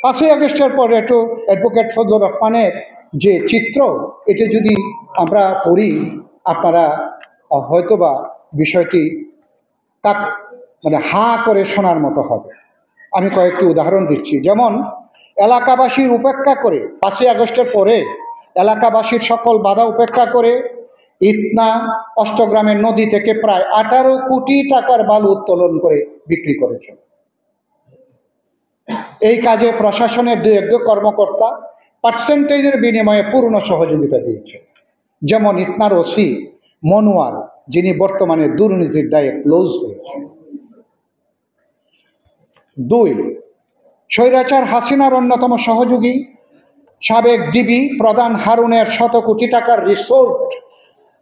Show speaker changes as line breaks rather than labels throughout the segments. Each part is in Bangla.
5ই আগস্টের পরে একটু অ্যাডভোকেট ফজলুর রহমানের যে চিত্র, এটা যদি আমরা পড়ি, আপনারা হয়তোবা বিষয়টি মানে হাঁ করে শোনার মতো হবে। আমি কয়েকটি উদাহরণ দিচ্ছি। যেমন এলাকাবাসীর উপেক্ষা করে 5ই আগস্টের পরে এলাকাবাসীর সকল বাধা উপেক্ষা করে ইতনা অষ্টগ্রামের নদী থেকে প্রায় 18 কোটি টাকার বালু উত্তোলন করে বিক্রি করেছে। এই কাজে প্রশাসনের 2-1 কর্মকর্তা পার্সেন্টেজের বিনিময়ে পূর্ণ সহযোগিতা দিয়েছে। যেমন ইতনার ওসি মনোয়ার, যিনি বর্তমানে দুর্নীতির দায়ে ক্লোজ হয়েছেন। 2, স্বৈরাচার হাসিনার অন্যতম সহযোগী সাবেক ডিবি প্রধান হারুনের 100 কোটি টাকার রিসোর্ট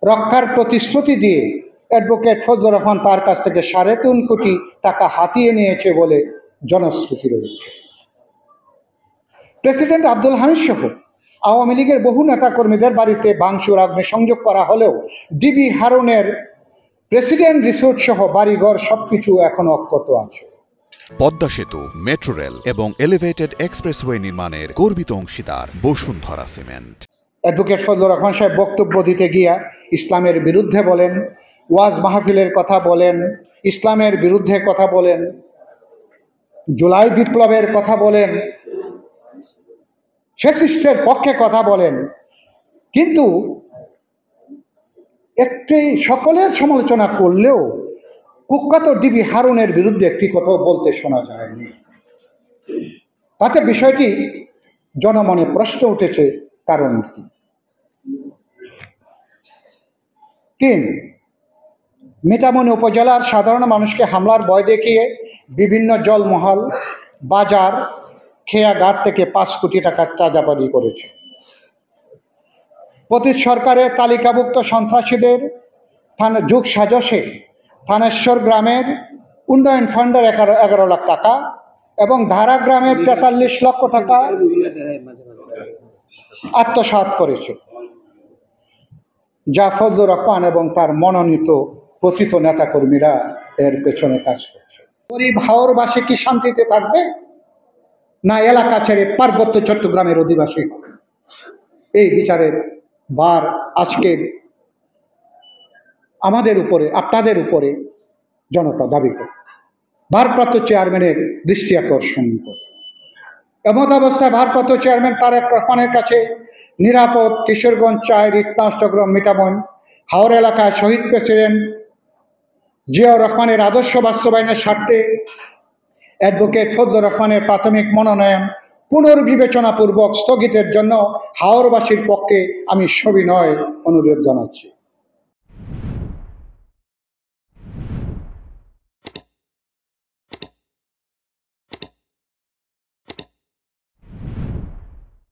রক্ষার প্রতিশ্রুতি দিয়ে অ্যাডভোকেট ফজলুর রহমান তার কাছ থেকে 3.5 কোটি টাকা হাতিয়ে নিয়েছে বলে জনশ্রুতি রয়েছে। প্রেসিডেন্ট আব্দুল হামিদ সহ আওয়ামী লীগের বহু নেতাকর্মীদের বাড়িতে ভাঙচুর অগ্নিসংযোগ করা হলেও ডিবি হারুনের প্রেসিডেন্ট রিসোর্ট সহ বাড়িঘর সবকিছু এখনো অক্ষত আছে।
পদ্মা সেতু, মেট্রো রেল এবং এলিভেটেড এক্সপ্রেসওয়ে নির্মাণের গর্বিত অংশীদার বসুন্ধরা সিমেন্ট।
অ্যাডভোকেট ফজলুর রহমান সাহেব বক্তব্য দিতে গিয়া ইসলামের বিরুদ্ধে বলেন, ওয়াজ মাহফিলের কথা বলেন, ইসলামের বিরুদ্ধে কথা বলেন, জুলাই বিপ্লবের কথা বলেন, ফ্যাসিস্টের পক্ষে কথা বলেন, কিন্তু একটি সকলের সমালোচনা করলেও কুখ্যাত ডিবি হারুনের বিরুদ্ধে একটি কথা বলতে শোনা যায়নি। তাতে বিষয়টি জনমনে প্রশ্ন উঠেছে, কারণ কি? 3, মিঠামণি উপজেলার সাধারণ মানুষকে হামলার ভয় দেখিয়ে বিভিন্ন জলমহল, বাজার, খেয়াঘাট থেকে 5 কোটি টাকা চাঁদাবাজি করেছে। পতিত সরকারের তালিকাভুক্ত সন্ত্রাসীদের যুগ সাজসে থানেশ্বর গ্রামের উন্নয়ন ফান্ডের 11 লাখ টাকা এবং ধারা গ্রামের 43 লক্ষ টাকা আত্মসাৎ করেছে, যা ফজলুর রহমান এবং তার মনোনীত কথিত নেতাকর্মীরা এর পেছনে কাজ করছে। গরিব হাওরবাসী কি শান্তিতে থাকবে, না এলাকা ছেড়ে পার্বত্য চট্টগ্রামের অধিবাসী? এই বিচারের বার আজকের আমাদের উপরে, আপনাদের উপরে জনতা দাবি করে। ভারপ্রাপ্ত চেয়ারম্যানের দৃষ্টি আকর্ষণ করে। এমত অবস্থায় ভারপ্রাপ্ত চেয়ারম্যান তারেক রহমানের কাছে নিরাপদ কিশোরগঞ্জ 4, ইতনা অষ্টগ্রাম, মিঠামণি, হাওড় এলাকায় শহীদ প্রেসিডেন্ট জিয়াউর রহমানের আদর্শ বাস্তবায়নের স্বার্থে অ্যাডভোকেট ফজলুর রহমানের প্রাথমিক মনোনয়ন পুনর্বিবেচনাপূর্বক স্থগিতের জন্য হাওরবাসীর পক্ষে আমি সবিনয় অনুরোধ জানাচ্ছি।